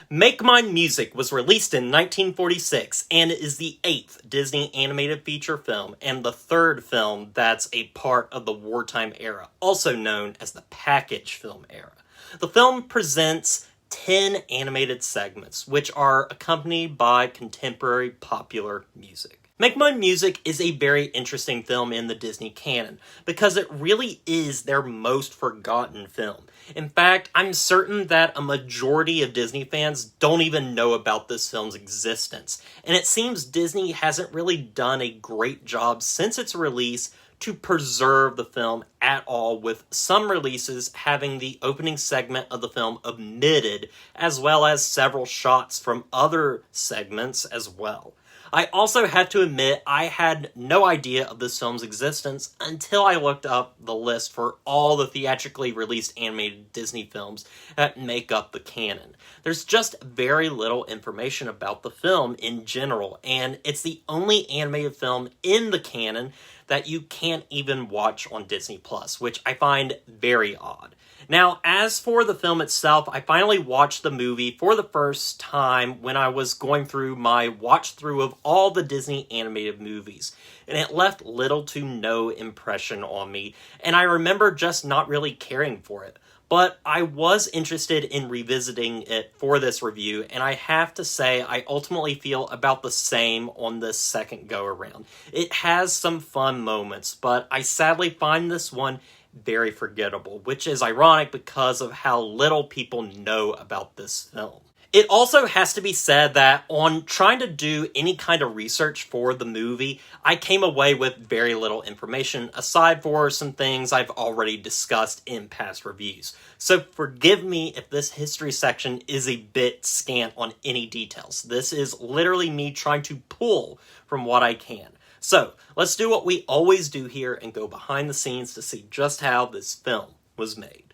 Make Mine Music was released in 1946 and is the 8th Disney animated feature film and the 3rd film that's a part of the wartime era, also known as the package film era. The film presents 10 animated segments, which are accompanied by contemporary popular music. Make Mine Music is a very interesting film in the Disney canon, because it really is their most forgotten film. In fact, I'm certain that a majority of Disney fans don't even know about this film's existence, and it seems Disney hasn't really done a great job since its release to preserve the film at all, with some releases having the opening segment of the film omitted, as well as several shots from other segments as well. I also have to admit I had no idea of this film's existence until I looked up the list for all the theatrically released animated Disney films that make up the canon. There's just very little information about the film in general, and it's the only animated film in the canon that you can't even watch on Disney+, which I find very odd. Now, as for the film itself, I finally watched the movie for the first time when I was going through my watch-through of all the Disney animated movies, and it left little to no impression on me, and I remember just not really caring for it. But I was interested in revisiting it for this review, and I have to say I ultimately feel about the same on this second go-around. It has some fun moments, but I sadly find this one very forgettable, which is ironic because of how little people know about this film. It also has to be said that on trying to do any kind of research for the movie, I came away with very little information, aside for some things I've already discussed in past reviews. So forgive me if this history section is a bit scant on any details. This is literally me trying to pull from what I can. So, let's do what we always do here and go behind the scenes to see just how this film was made.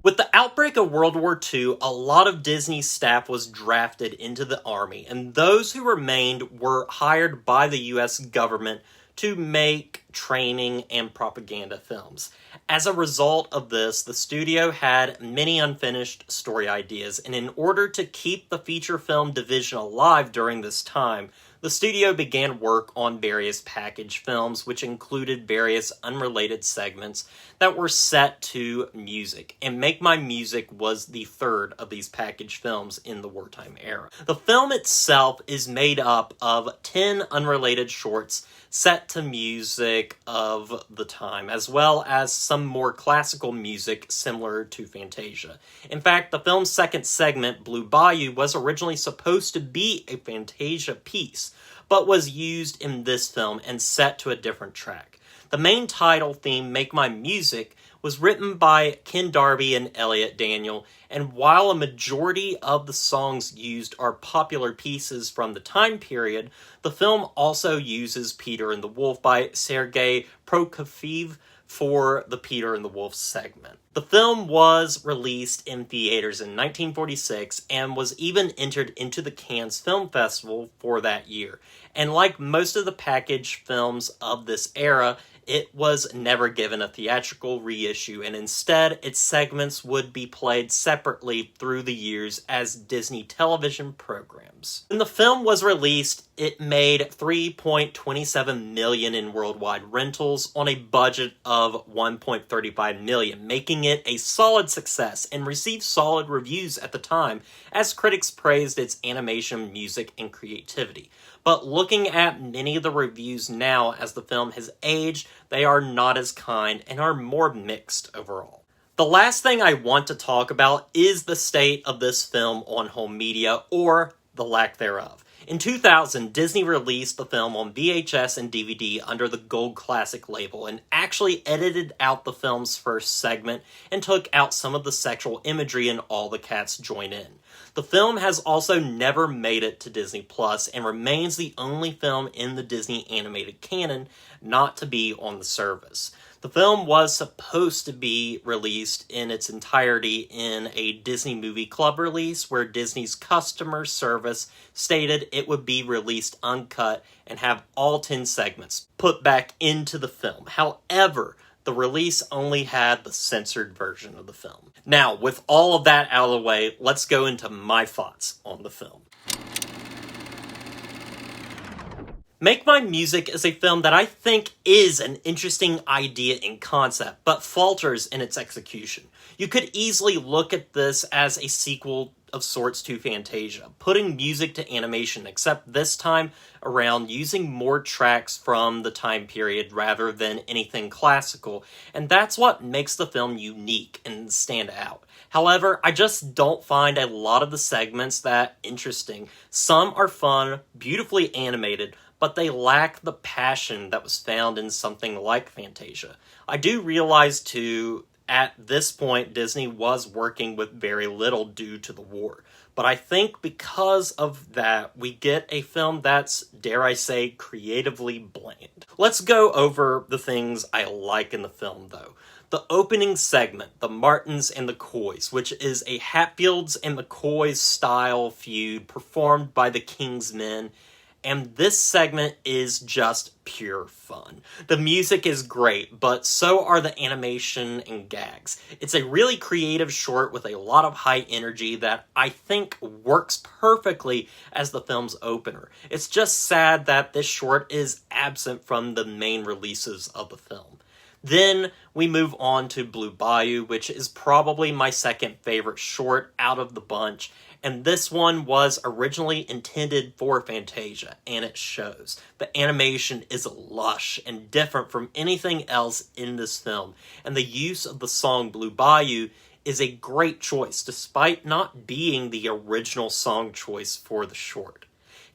With the outbreak of World War II, a lot of Disney's staff was drafted into the Army, and those who remained were hired by the US government to make training and propaganda films. As a result of this, the studio had many unfinished story ideas, and in order to keep the feature film division alive during this time, the studio began work on various package films, which included various unrelated segments that were set to music, and Make My Music was the 3rd of these package films in the wartime era. The film itself is made up of 10 unrelated shorts set to music of the time, as well as some more classical music similar to Fantasia. In fact, the film's second segment, Blue Bayou, was originally supposed to be a Fantasia piece, but was used in this film and set to a different track. The main title theme, Make My Music, was written by Ken Darby and Elliot Daniel, and while a majority of the songs used are popular pieces from the time period, the film also uses Peter and the Wolf by Sergei Prokofiev for the Peter and the Wolf segment. The film was released in theaters in 1946 and was even entered into the Cannes Film Festival for that year. And like most of the package films of this era, it was never given a theatrical reissue, and instead its segments would be played separately through the years as Disney television programs. When the film was released, it made $3.27 million in worldwide rentals on a budget of $1.35 million, making it a solid success and received solid reviews at the time as critics praised its animation, music, and creativity. But looking at many of the reviews now as the film has aged, they are not as kind and are more mixed overall. The last thing I want to talk about is the state of this film on home media, or the lack thereof. In 2000, Disney released the film on VHS and DVD under the Gold Classic label and actually edited out the film's first segment and took out some of the sexual imagery, and all the cats join in. The film has also never made it to Disney Plus and remains the only film in the Disney animated canon not to be on the service. The film was supposed to be released in its entirety in a Disney Movie Club release, where Disney's customer service stated it would be released uncut and have all 10 segments put back into the film. However, the release only had the censored version of the film. Now, with all of that out of the way, let's go into my thoughts on the film. Make My Music is a film that I think is an interesting idea in concept, but falters in its execution. You could easily look at this as a sequel of sorts to Fantasia, putting music to animation, except this time around using more tracks from the time period rather than anything classical, and that's what makes the film unique and stand out. However, I just don't find a lot of the segments that interesting. Some are fun, beautifully animated, but they lack the passion that was found in something like Fantasia. I do realize, too, at this point, Disney was working with very little due to the war. But I think because of that, we get a film that's, dare I say, creatively bland. Let's go over the things I like in the film, though. The opening segment, the Martins and the Coys, which is a Hatfields and McCoys style feud performed by the King's Men, and this segment is just pure fun. The music is great, but so are the animation and gags. It's a really creative short with a lot of high energy that I think works perfectly as the film's opener. It's just sad that this short is absent from the main releases of the film. Then we move on to Blue Bayou, which is probably my second favorite short out of the bunch. And this one was originally intended for Fantasia, and it shows. The animation is lush and different from anything else in this film, and the use of the song Blue Bayou is a great choice, despite not being the original song choice for the short.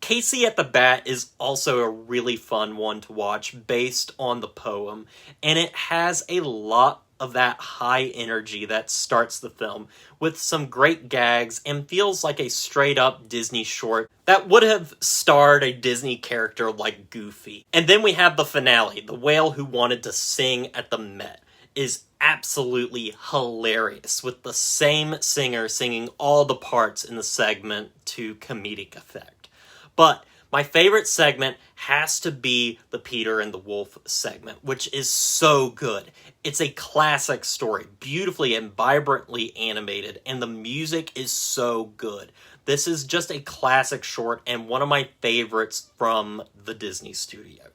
Casey at the Bat is also a really fun one to watch based on the poem, and it has a lot of that high energy that starts the film with some great gags and feels like a straight up Disney short that would have starred a Disney character like Goofy. And then we have the finale, The Whale Who Wanted to Sing at the Met, is absolutely hilarious with the same singer singing all the parts in the segment to comedic effect. But my favorite segment has to be the Peter and the Wolf segment, which is so good. It's a classic story, beautifully and vibrantly animated, and the music is so good. This is just a classic short and one of my favorites from the Disney studio.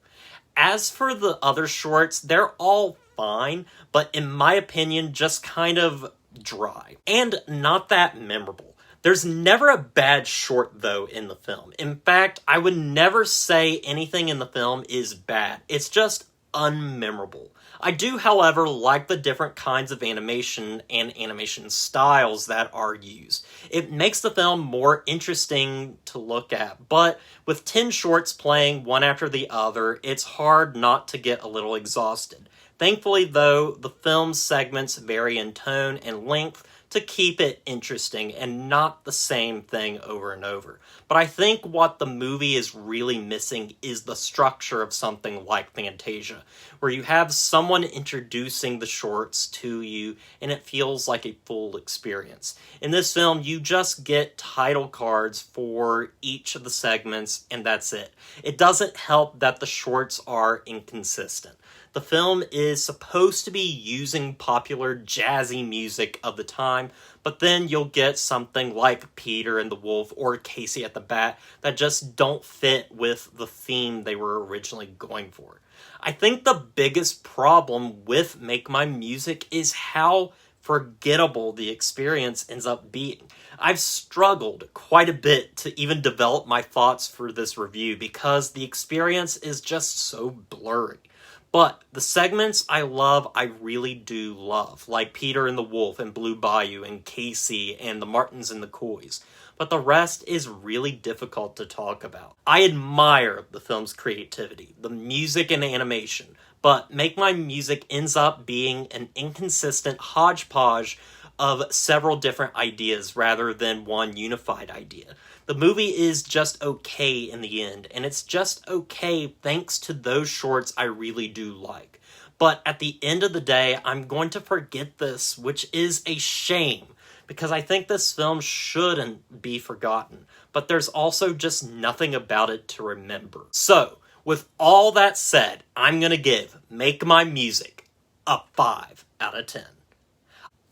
As for the other shorts, they're all fine, but in my opinion, just kind of dry and not that memorable. There's never a bad short, though, in the film. In fact, I would never say anything in the film is bad. It's just unmemorable. I do, however, like the different kinds of animation and animation styles that are used. It makes the film more interesting to look at, but with 10 shorts playing one after the other, it's hard not to get a little exhausted. Thankfully, though, the film's segments vary in tone and length to keep it interesting and not the same thing over and over. But I think what the movie is really missing is the structure of something like Fantasia, where you have someone introducing the shorts to you and it feels like a full experience. In this film, you just get title cards for each of the segments and that's it. It doesn't help that the shorts are inconsistent. The film is supposed to be using popular jazzy music of the time, but then you'll get something like Peter and the Wolf or Casey at the Bat that just don't fit with the theme they were originally going for. I think the biggest problem with Make My Music is how forgettable the experience ends up being. I've struggled quite a bit to even develop my thoughts for this review because the experience is just so blurry. But the segments I love, I really do love, like Peter and the Wolf and Blue Bayou and Casey and the Martins and the Coys. But the rest is really difficult to talk about. I admire the film's creativity, the music and animation, but Make My Music ends up being an inconsistent hodgepodge of several different ideas rather than one unified idea. The movie is just okay in the end, and it's just okay thanks to those shorts I really do like. But at the end of the day, I'm going to forget this, which is a shame, because I think this film shouldn't be forgotten, but there's also just nothing about it to remember. So, with all that said, I'm going to give Make My Music a 5 out of 10.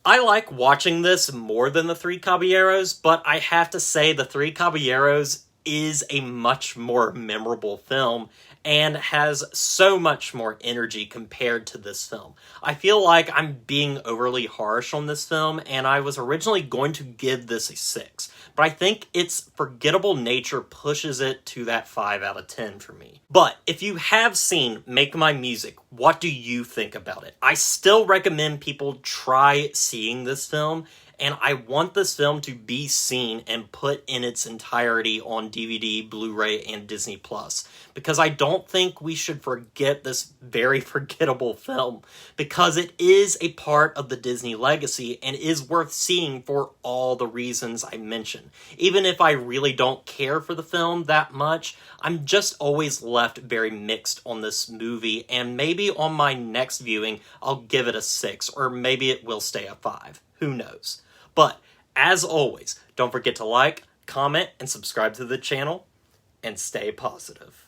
I like watching this more than The Three Caballeros, but I have to say The Three Caballeros is a much more memorable film and has so much more energy compared to this film. I feel like I'm being overly harsh on this film, and I was originally going to give this a 6, but I think its forgettable nature pushes it to that 5 out of 10 for me. But if you have seen Make My Music, what do you think about it? I still recommend people try seeing this film, and I want this film to be seen and put in its entirety on DVD, Blu-ray, and Disney+, because I don't think we should forget this very forgettable film, because it is a part of the Disney legacy and is worth seeing for all the reasons I mentioned. Even if I really don't care for the film that much, I'm just always left very mixed on this movie, and maybe on my next viewing, I'll give it a 6, or maybe it will stay a 5. Who knows? But, as always, don't forget to like, comment, and subscribe to the channel, and stay positive.